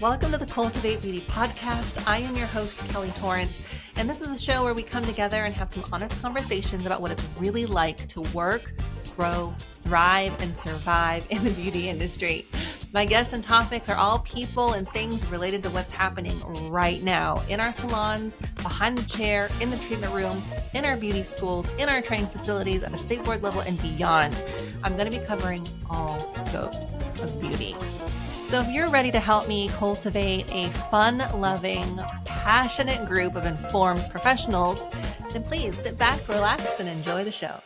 Welcome to the Cultivate Beauty podcast. I am your host, Kelly Torrance, and this is a show where we come together and have some honest conversations about what it's really like to work, grow, thrive, and survive in the beauty industry. My guests and topics are all people and things related to what's happening right now in our salons, behind the chair, in the treatment room, in our beauty schools, in our training facilities, at a state board level, and beyond. I'm going to be covering all scopes of beauty. So if you're ready to help me cultivate a fun-loving, passionate group of informed professionals, then please sit back, relax, and enjoy the show.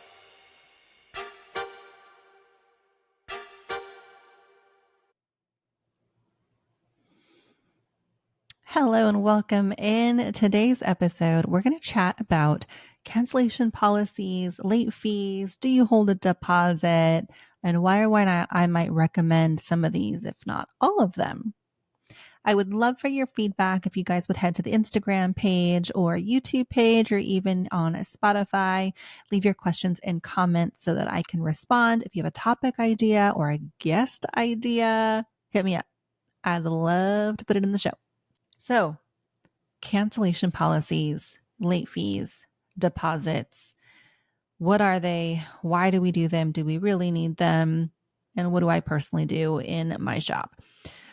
Hello and welcome. In today's episode, we're going to chat about cancellation policies, late fees, do you hold a deposit, and why or why not I might recommend some of these, if not all of them. I would love for your feedback if you guys would head to the Instagram page or YouTube page or even on Spotify. Leave your questions and comments so that I can respond. If you have a topic idea or a guest idea, hit me up. I'd love to put it in the show. So, cancellation policies, late fees, deposits. What are they? Why do we do them? Do we really need them? And what do I personally do in my shop?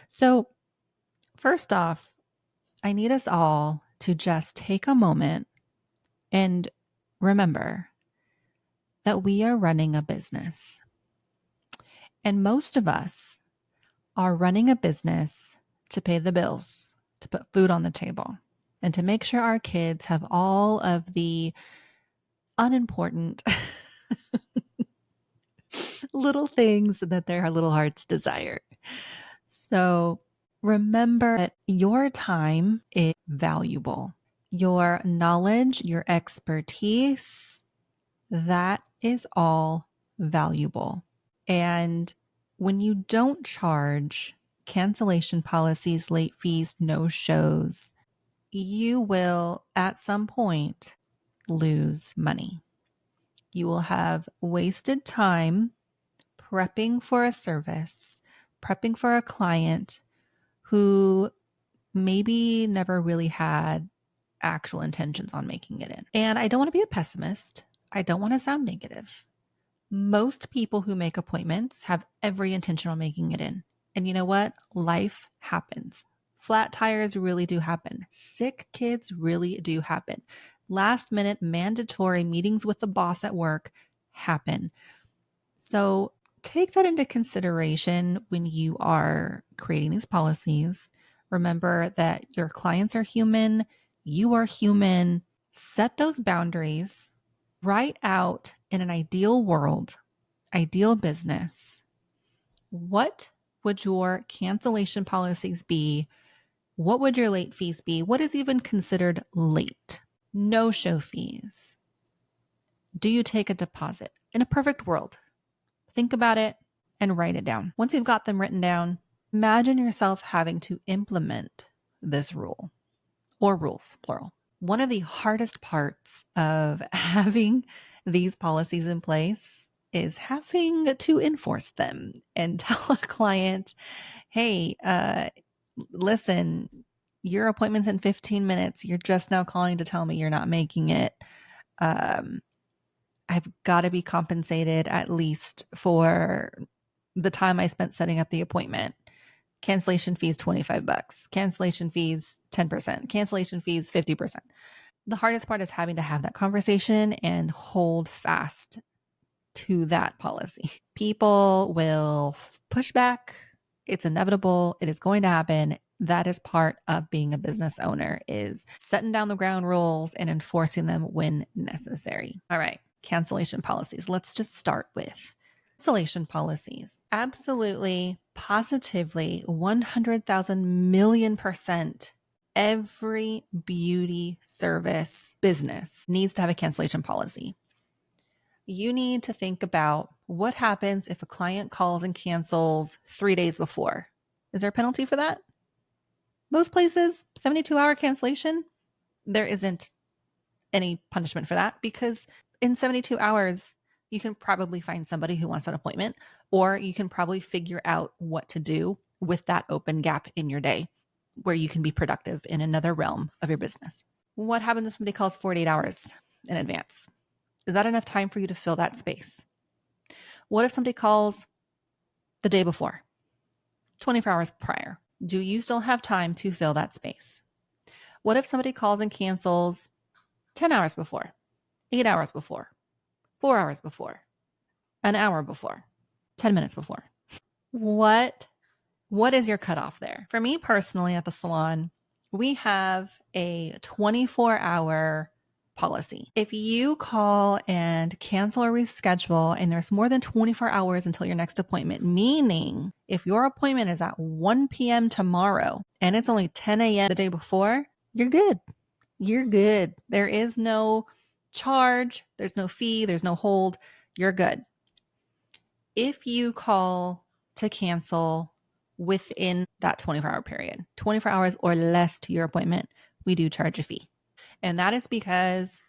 So, first off, I need us all to just take a moment and remember that we are running a business. And most of us are running a business to pay the bills, to put food on the table, and to make sure our kids have all of the unimportant little things that their little hearts desire. So remember that your time is valuable. Your knowledge, your expertise, that is all valuable. And when you don't charge cancellation policies, late fees, no shows, you will at some point lose money. You will have wasted time prepping for a service, prepping for a client who maybe never really had actual intentions on making it in. And I don't want to be a pessimist. I don't want to sound negative. Most people who make appointments have every intention on making it in. And you know what? Life happens. Flat tires really do happen. Sick kids really do happen. Last minute mandatory meetings with the boss at work happen. So take that into consideration when you are creating these policies. Remember that your clients are human, you are human. Set those boundaries. Write out in an ideal world, ideal business, what would your cancellation policies be? What would your late fees be? What is even considered late? No-show fees. Do you take a deposit? In a perfect world, think about it and write it down. Once you've got them written down, imagine yourself having to implement this rule, or rules, plural. One of the hardest parts of having these policies in place is having to enforce them and tell a client, hey, listen, your appointment's in 15 minutes. You're just now calling to tell me you're not making it. I've got to be compensated at least for the time I spent setting up the appointment. Cancellation fees, $25. Cancellation fees, 10%. Cancellation fees, 50%. The hardest part is having to have that conversation and hold fast to that policy. People will push back. It's inevitable. It is going to happen. That is part of being a business owner, is setting down the ground rules and enforcing them when necessary. All right, cancellation policies. Let's just start with cancellation policies. Absolutely, positively, 100,000 million%, every beauty service business needs to have a cancellation policy. You need to think about what happens if a client calls and cancels 3 days before. Is there a penalty for that? Most places, 72-hour cancellation, there isn't any punishment for that, because in 72 hours, you can probably find somebody who wants an appointment, or you can probably figure out what to do with that open gap in your day. where you can be productive in another realm of your business. What happens if somebody calls 48 hours in advance? Is that enough time for you to fill that space? What if somebody calls the day before, 24 hours prior? Do you still have time to fill that space? What if somebody calls and cancels 10 hours before, 8 hours before, 4 hours before, an hour before, 10 minutes before? What is your cutoff there? For me personally at the salon, we have a 24-hour policy. If you call and cancel or reschedule and there's more than 24 hours until your next appointment, meaning if your appointment is at 1 p.m. tomorrow and it's only 10 a.m. the day before, you're good. You're good. There is no charge, there's no fee, there's no hold. You're good. If you call to cancel within that 24-hour period, 24 hours or less to your appointment, we do charge a fee. And that is because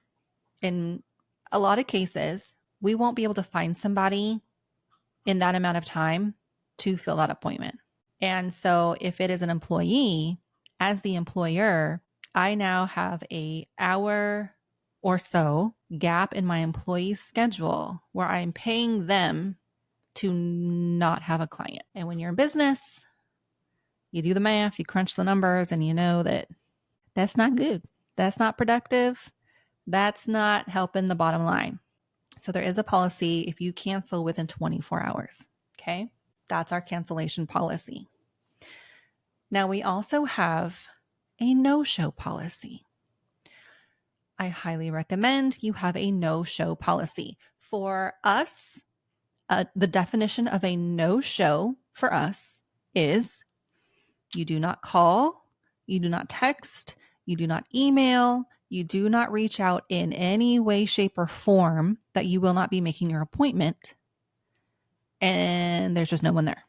in a lot of cases, we won't be able to find somebody in that amount of time to fill that appointment. And so if it is an employee, as the employer, I now have an hour or so gap in my employee's schedule where I'm paying them to not have a client. And when you're in business, you do the math, you crunch the numbers, and you know that that's not good. That's not productive. That's not helping the bottom line. So there is a policy if you cancel within 24 hours. Okay. That's our cancellation policy. Now we also have a no-show policy. I highly recommend you have a no-show policy. For us, the definition of a no-show for us is you do not call, you do not text, you do not email, you do not reach out in any way, shape, or form that you will not be making your appointment, and there's just no one there.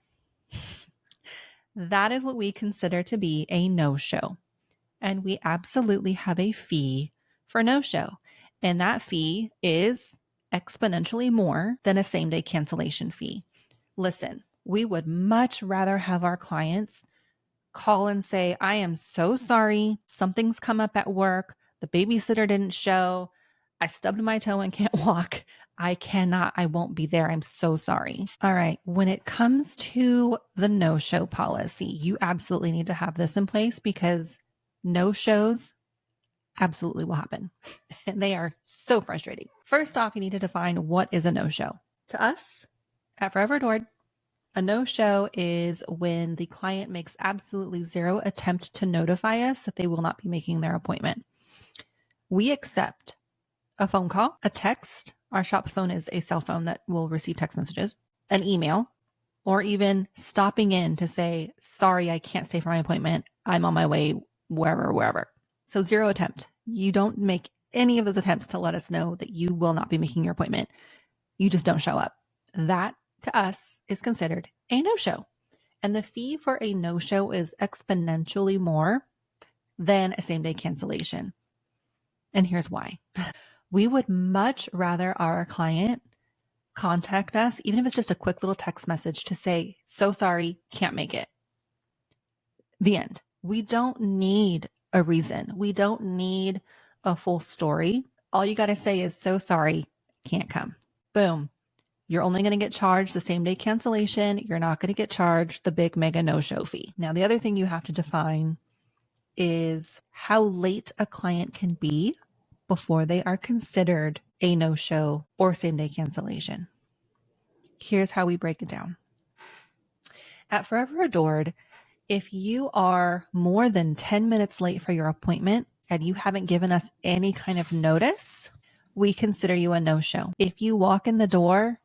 That is what we consider to be a no-show. And we absolutely have a fee for no-show. And that fee is exponentially more than a same-day cancellation fee. Listen, we would much rather have our clients call and say, I am so sorry. Something's come up at work. The babysitter didn't show. I stubbed my toe and can't walk. I won't be there. I'm so sorry. All right. When it comes to the no-show policy, you absolutely need to have this in place because no-shows absolutely will happen. And they are so frustrating. First off, you need to define what is a no-show. To us at Forever Adored, a no-show is when the client makes absolutely zero attempt to notify us that they will not be making their appointment. We accept a phone call, a text. Our shop phone is a cell phone that will receive text messages, an email, or even stopping in to say, sorry, I can't stay for my appointment. I'm on my way wherever. So zero attempt. You don't make any of those attempts to let us know that you will not be making your appointment. You just don't show up. That to us is considered a no-show. And the fee for a no-show is exponentially more than a same-day cancellation. And here's why. We would much rather our client contact us, even if it's just a quick little text message to say, so sorry, can't make it. The end. We don't need a reason. We don't need a full story. All you got to say is, so sorry, can't come. Boom. You're only going to get charged the same day cancellation. You're not going to get charged the big mega no-show fee. Now, the other thing you have to define is how late a client can be before they are considered a no-show or same day cancellation. Here's how we break it down. At Forever Adored, if you are more than 10 minutes late for your appointment and you haven't given us any kind of notice, we consider you a no-show. If you walk in the door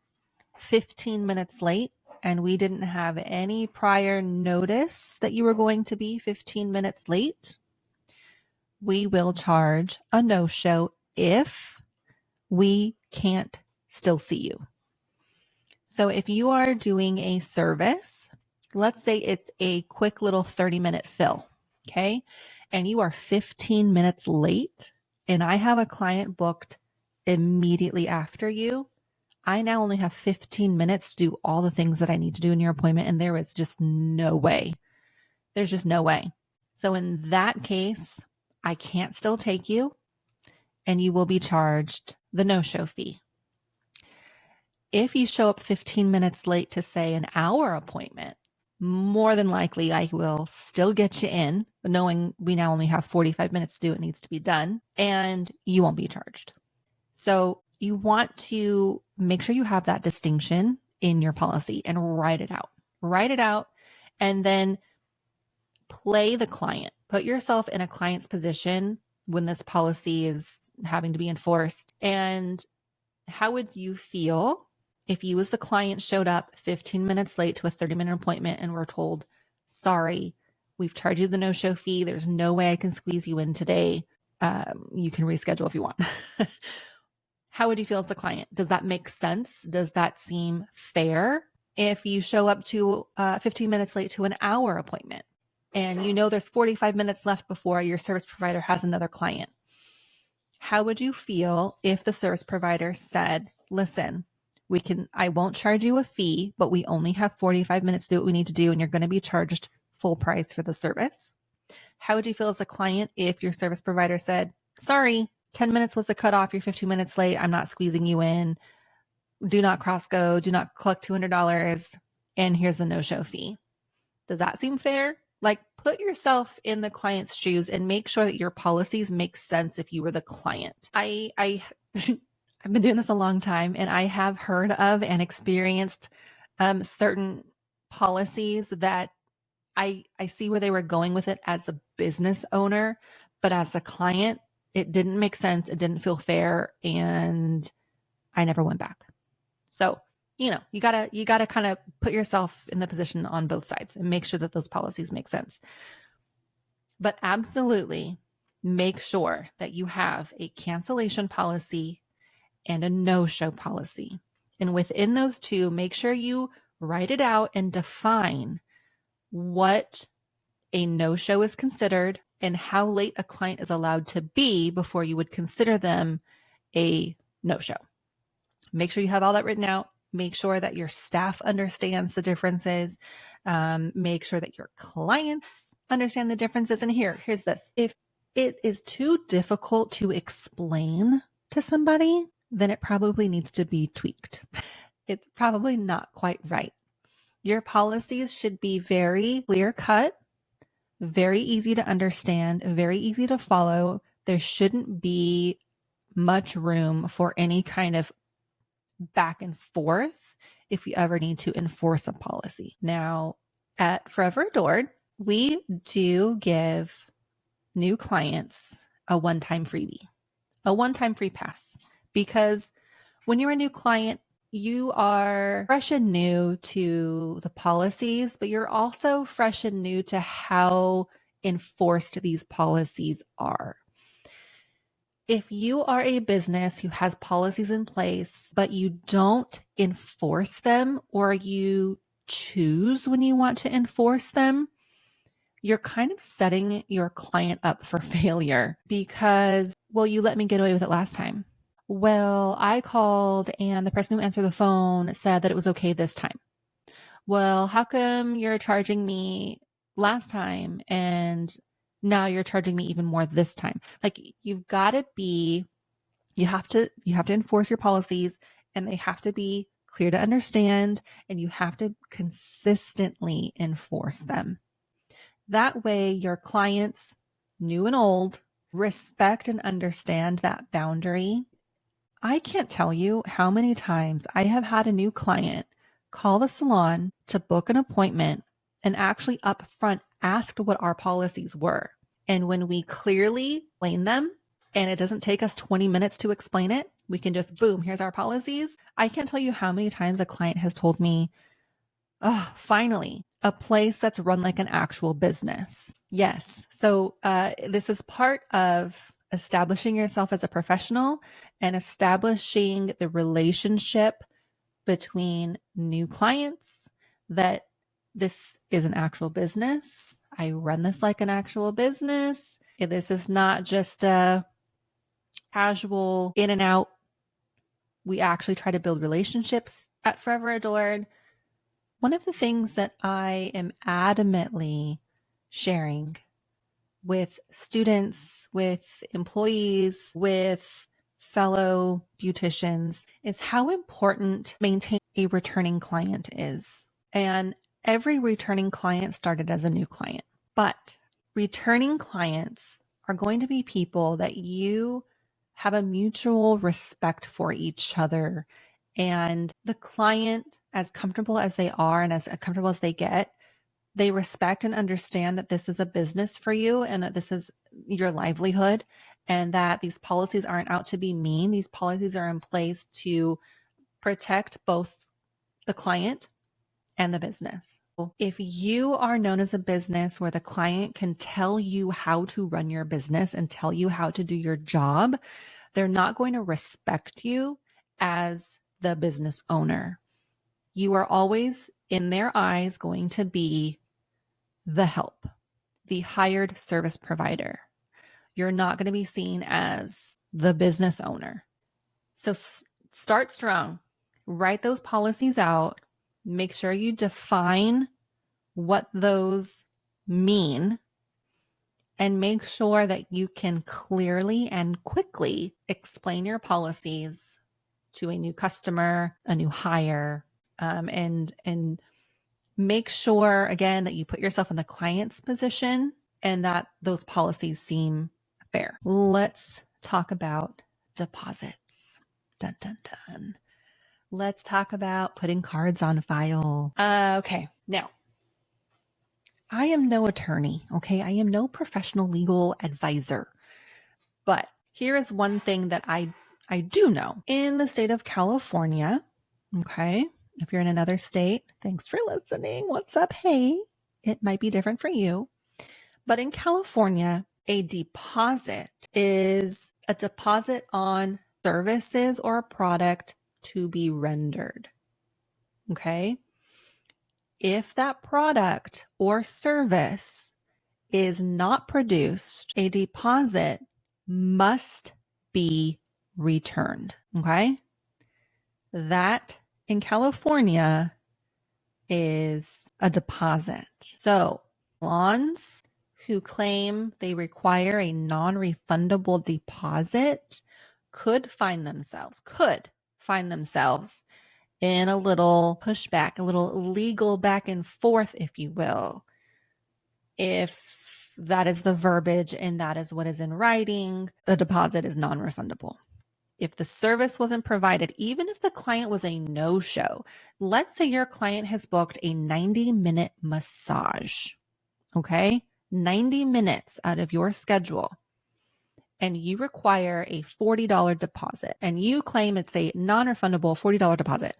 15 minutes late and we didn't have any prior notice that you were going to be 15 minutes late, we will charge a no-show if we can't still see you. So if you are doing a service, let's say it's a quick little 30-minute fill, okay? And you are 15 minutes late and I have a client booked immediately after you, I now only have 15 minutes to do all the things that I need to do in your appointment. And there is just no way. There's just no way. So in that case, I can't still take you and you will be charged the no-show fee. If you show up 15 minutes late to, say, an hour appointment, more than likely I will still get you in, knowing we now only have 45 minutes to do what needs to be done, and you won't be charged. So you want to make sure you have that distinction in your policy and write it out. Write it out and then play the client. Put yourself in a client's position when this policy is having to be enforced. And how would you feel if you as the client showed up 15 minutes late to a 30-minute appointment and were told, sorry, we've charged you the no-show fee. There's no way I can squeeze you in today. You can reschedule if you want. How would you feel as the client? Does that make sense? Does that seem fair? If you show up to 15 minutes late to an hour appointment and you know there's 45 minutes left before your service provider has another client, how would you feel if the service provider said, listen, I won't charge you a fee, but we only have 45 minutes to do what we need to do, and you're going to be charged full price for the service? How would you feel as a client if your service provider said, sorry, 10 minutes was the cutoff, you're 15 minutes late, I'm not squeezing you in, do not cross go, do not collect $200, and here's the no-show fee? Does that seem fair? Like, put yourself in the client's shoes and make sure that your policies make sense if you were the client. I've been doing this a long time, and I have heard of and experienced certain policies that I see where they were going with it as a business owner, but as the client, it didn't make sense. It didn't feel fair, and I never went back. So, you gotta kind of put yourself in the position on both sides and make sure that those policies make sense. But absolutely make sure that you have a cancellation policy and a no-show policy. And within those two, make sure you write it out and define what a no-show is considered and how late a client is allowed to be before you would consider them a no-show. Make sure you have all that written out. Make sure that your staff understands the differences. Make sure that your clients understand the differences. And here's this. If it is too difficult to explain to somebody, then it probably needs to be tweaked. It's probably not quite right. Your policies should be very clear cut, very easy to understand, very easy to follow. There shouldn't be much room for any kind of back and forth if you ever need to enforce a policy. Now, at Forever Adored, we do give new clients a one-time freebie, a one-time free pass, because when you're a new client, you are fresh and new to the policies, but you're also fresh and new to how enforced these policies are. If you are a business who has policies in place, but you don't enforce them, or you choose when you want to enforce them, you're kind of setting your client up for failure because, well, you let me get away with it last time. Well, I called and the person who answered the phone said that it was okay this time. Well, how come you're charging me last time and now you're charging me even more this time? Like, you have to enforce your policies, and they have to be clear to understand, and you have to consistently enforce them. That way your clients, new and old, respect and understand that boundary. I can't tell you how many times I have had a new client call the salon to book an appointment and actually upfront asked what our policies were. And when we clearly explain them, and it doesn't take us 20 minutes to explain it, we can just, boom, here's our policies. I can't tell you how many times a client has told me, oh, finally, a place that's run like an actual business. Yes. So this is part of establishing yourself as a professional and establishing the relationship between new clients, that this is an actual business. I run this like an actual business. This is not just a casual in and out. We actually try to build relationships at Forever Adored. One of the things that I am adamantly sharing with students, with employees, with fellow beauticians is how important maintaining a returning client is. And every returning client started as a new client. But returning clients are going to be people that you have a mutual respect for each other. And the client, as comfortable as they are and as comfortable as they get, they respect and understand that this is a business for you and that this is your livelihood and that these policies aren't out to be mean. These policies are in place to protect both the client and the business. If you are known as a business where the client can tell you how to run your business and tell you how to do your job, they're not going to respect you as the business owner. You are always, in their eyes, going to be the help, the hired service provider. You're not going to be seen as the business owner. So start strong, write those policies out, make sure you define what those mean, and make sure that you can clearly and quickly explain your policies to a new customer, a new hire, and make sure, again, that you put yourself in the client's position and that those policies seem fair. Let's talk about deposits. Dun, dun, dun. Let's talk about putting cards on file. Okay, now, I am no attorney, okay? I am no professional legal advisor. But here is one thing that I do know. In the state of California, okay, if you're in another state, thanks for listening. What's up? Hey, it might be different for you. But in California, a deposit is a deposit on services or a product to be rendered. Okay? If that product or service is not produced, a deposit must be returned. Okay? That in California is a deposit. So, salons who claim they require a non-refundable deposit could find themselves in a little pushback, a little legal back and forth, if you will. If that is the verbiage and that is what is in writing, the deposit is non-refundable. If the service wasn't provided, even if the client was a no-show, let's say your client has booked a 90-minute massage, okay? 90 minutes out of your schedule, and you require a $40 deposit, and you claim it's a non-refundable $40 deposit.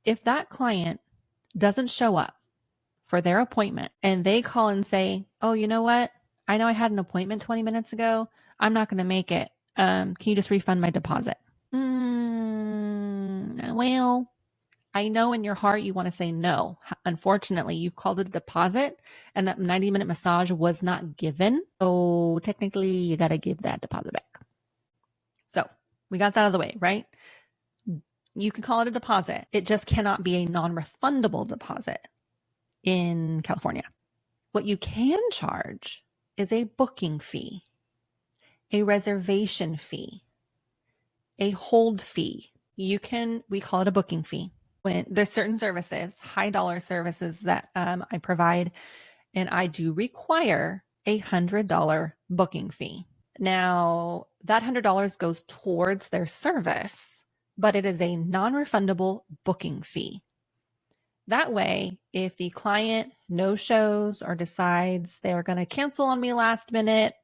If that client doesn't show up for their appointment and they call and say, oh, you know what? I know I had an appointment 20 minutes ago. I'm not going to make it. Can you just refund my deposit? Well, I know in your heart you want to say no. Unfortunately, you've called it a deposit and that 90-minute massage was not given. So technically, you got to give that deposit back. So we got that out of the way, right? You can call it a deposit. It just cannot be a non-refundable deposit in California. What you can charge is a booking fee, a reservation fee, a hold fee. We call it a booking fee. When there's certain services, high dollar services that I provide, and I do require a $100 booking fee. Now, that $100 goes towards their service, but it is a non-refundable booking fee. That way, if the client no shows or decides they're going to cancel on me last minute,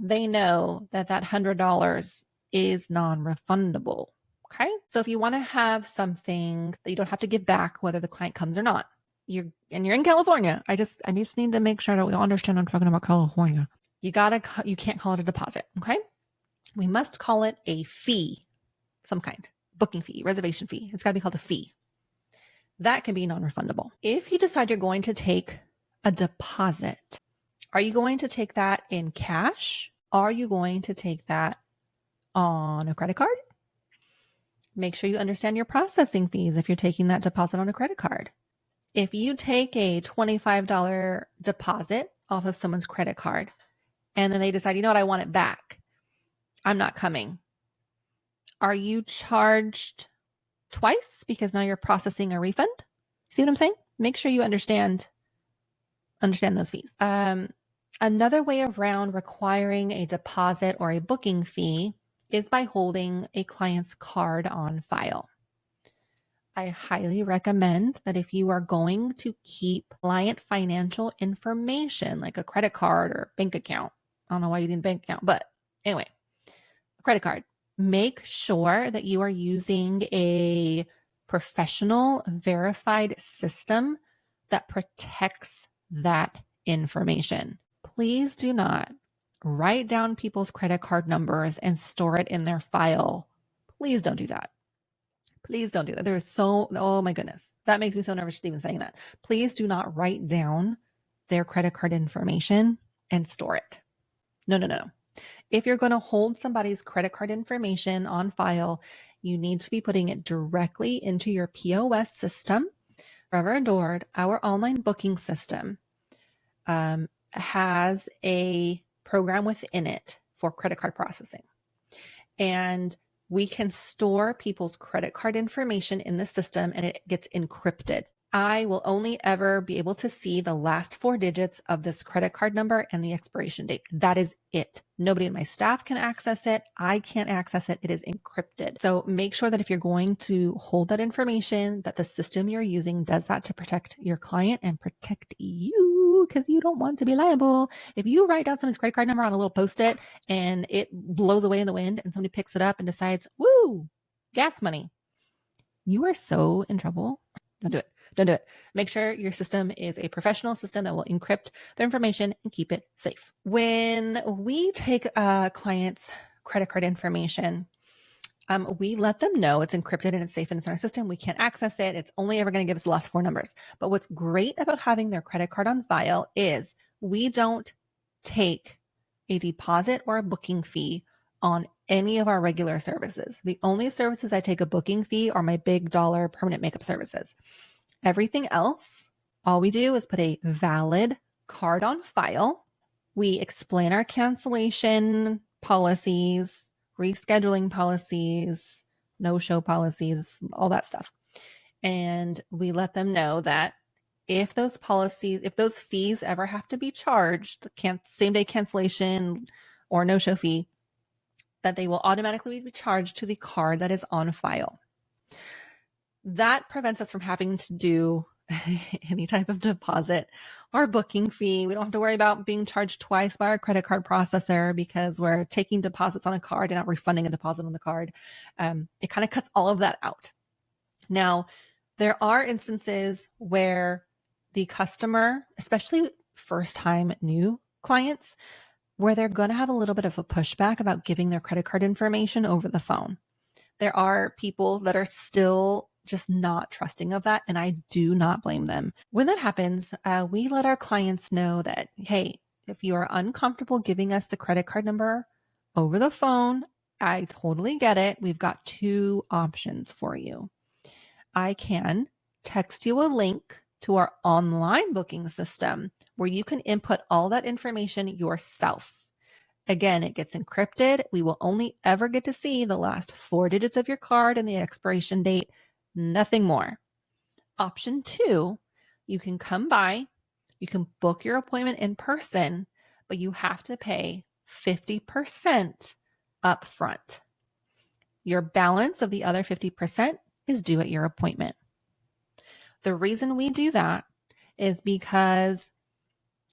they know that that $100 is non-refundable. Okay. So if you want to have something that you don't have to give back, whether the client comes or not, you're in California. I just need to make sure that we all understand I'm talking about California. You can't call it a deposit. Okay. We must call it a fee, some kind, booking fee, reservation fee. It's got to be called a fee. That can be non-refundable. If you decide you're going to take a deposit, are you going to take that in cash? Are you going to take that on a credit card? Make sure you understand your processing fees if you're taking that deposit on a credit card. If you take a $25 deposit off of someone's credit card, and then they decide, you know what, I want it back. I'm not coming. Are you charged twice because now you're processing a refund? See what I'm saying? Make sure you understand those fees. Another way around requiring a deposit or a booking fee is by holding a client's card on file. I highly recommend that if you are going to keep client financial information like a credit card or bank account, I don't know why you need a bank account, but anyway, a credit card, make sure that you are using a professional verified system that protects that information. Please do not write down people's credit card numbers and store it in their file. Please don't do that. Please don't do that. Oh my goodness. That makes me so nervous even saying that. Please do not write down their credit card information and store it. No. If you're going to hold somebody's credit card information on file, you need to be putting it directly into your POS system. Forever Adored, our online booking system, has a program within it for credit card processing. And we can store people's credit card information in the system and it gets encrypted. I will only ever be able to see the last 4 digits of this credit card number and the expiration date. That is it. Nobody in my staff can access it. I can't access it. It is encrypted. So make sure that if you're going to hold that information, that the system you're using does that to protect your client and protect you, because you don't want to be liable. If you write down somebody's credit card number on a little Post-it and it blows away in the wind and somebody picks it up and decides, woo, gas money, you are so in trouble. Don't do it. Don't do it. Make sure your system is a professional system that will encrypt their information and keep it safe. When we take a client's credit card information, we let them know it's encrypted and it's safe and it's in our system. We can't access it. It's only ever going to give us the last 4 numbers. But what's great about having their credit card on file is we don't take a deposit or a booking fee on any of our regular services. The only services I take a booking fee are my big dollar permanent makeup services. Everything else, all we do is put a valid card on file. We explain our cancellation policies, rescheduling policies, no-show policies, all that stuff. And we let them know that if those fees ever have to be charged, same-day cancellation or no-show fee, that they will automatically be charged to the card that is on file. That prevents us from having to do any type of deposit or booking fee. We don't have to worry about being charged twice by our credit card processor because we're taking deposits on a card and not refunding a deposit on the card. It kind of cuts all of that out. Now, there are instances where the customer, especially first-time new clients, where they're going to have a little bit of a pushback about giving their credit card information over the phone. There are people that are still just not trusting of that, and I do not blame them. When that happens, we let our clients know that, hey, if you are uncomfortable giving us the credit card number over the phone, I totally get it. We've got 2 options for you. I can text you a link to our online booking system where you can input all that information yourself. Again, it gets encrypted. We will only ever get to see the last 4 digits of your card and the expiration date, nothing more. Option 2, you can come by, you can book your appointment in person, but you have to pay 50% upfront. Your balance of the other 50% is due at your appointment. The reason we do that is because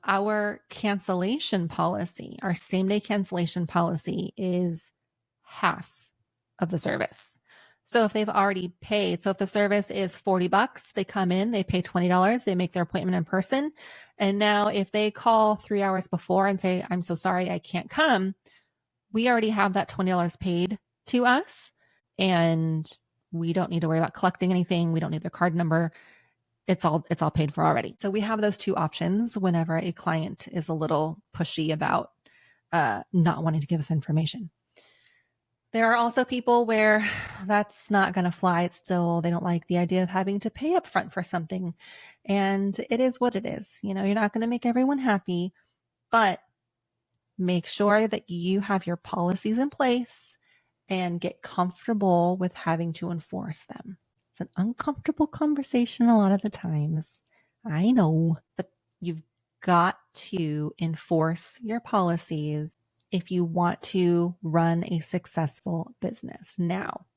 our cancellation policy, our same-day cancellation policy, is half of the service. So if they've already paid, so if the service is $40, they come in, they pay $20, they make their appointment in person. And now if they call 3 hours before and say, I'm so sorry, I can't come, we already have that $20 paid to us and we don't need to worry about collecting anything. We don't need their card number. It's all paid for already. So we have those 2 options whenever a client is a little pushy about not wanting to give us information. There are also people where that's not going to fly. They don't like the idea of having to pay up front for something. And it is what it is. You're not going to make everyone happy, but Make sure that you have your policies in place and get comfortable with having to enforce them. It's an uncomfortable conversation a lot of the times. I know, but you've got to enforce your policies if you want to run a successful business. Now,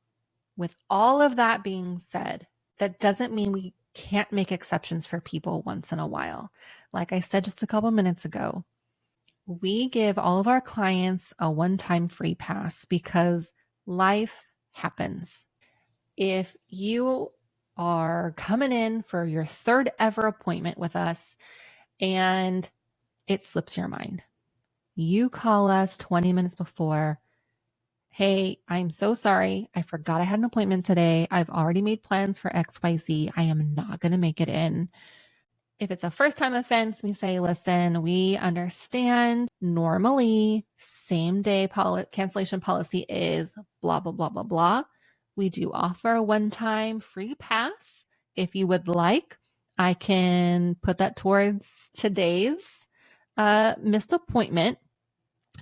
with all of that being said, that doesn't mean we can't make exceptions for people once in a while. Like I said just a couple minutes ago, we give all of our clients a one-time free pass because life happens. If you are coming in for your third ever appointment with us and it slips your mind, you call us 20 minutes before. Hey, I'm so sorry. I forgot I had an appointment today. I've already made plans for XYZ. I am not going to make it in. If it's a first time offense, we say, listen, we understand normally same day cancellation policy is blah, blah, blah, blah, blah. We do offer a one-time free pass. If you would like, I can put that towards today's missed appointment.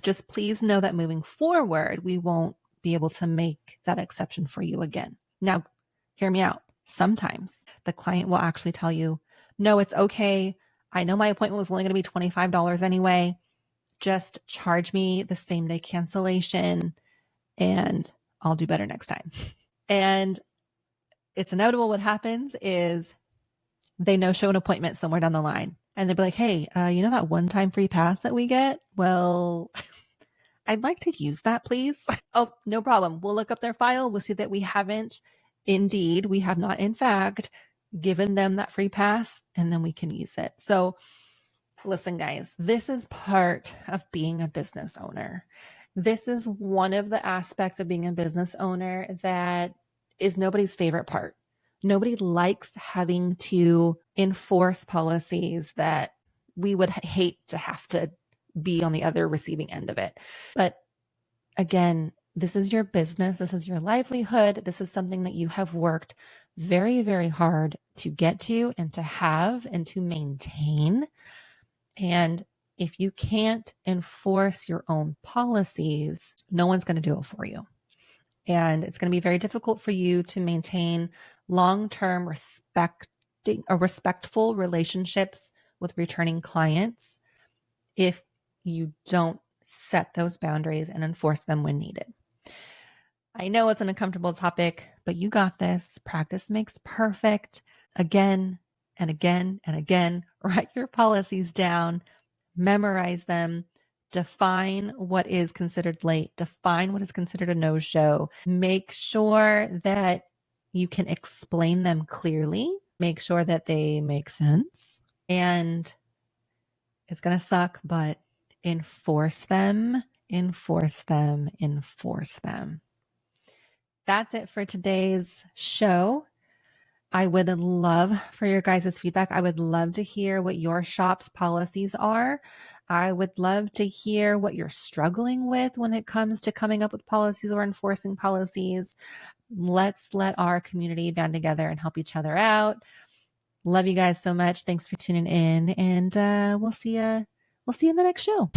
Just please know that moving forward, we won't be able to make that exception for you again. Now, hear me out. Sometimes the client will actually tell you, no, it's okay. I know my appointment was only going to be $25 anyway. Just charge me the same day cancellation and I'll do better next time. And it's inevitable what happens is they no-show an appointment somewhere down the line. And they'll be like, hey, you know that one-time free pass that we get? Well, I'd like to use that, please. Oh, no problem. We'll look up their file. We'll see that we have not, in fact, given them that free pass, and then we can use it. So listen, guys, this is part of being a business owner. This is one of the aspects of being a business owner that is nobody's favorite part. Nobody likes having to enforce policies that we would hate to have to be on the other receiving end of it. But again, this is your business. This is your livelihood. This is something that you have worked very, very hard to get to and to have and to maintain. And if you can't enforce your own policies, no one's going to do it for you. And it's going to be very difficult for you to maintain long-term respectful relationships with returning clients if you don't set those boundaries and enforce them when needed. I know it's an uncomfortable topic, but you got this. Practice makes perfect. Again and again and again, write your policies down, memorize them, define what is considered late, define what is considered a no-show. Make sure that you can explain them clearly, make sure that they make sense, and it's going to suck, but enforce them, enforce them, enforce them. That's it for today's show. I would love for your guys' feedback. I would love to hear what your shop's policies are. I would love to hear what you're struggling with when it comes to coming up with policies or enforcing policies. Let's let our community band together and help each other out. Love you guys so much. Thanks for tuning in, and we'll see you in the next show.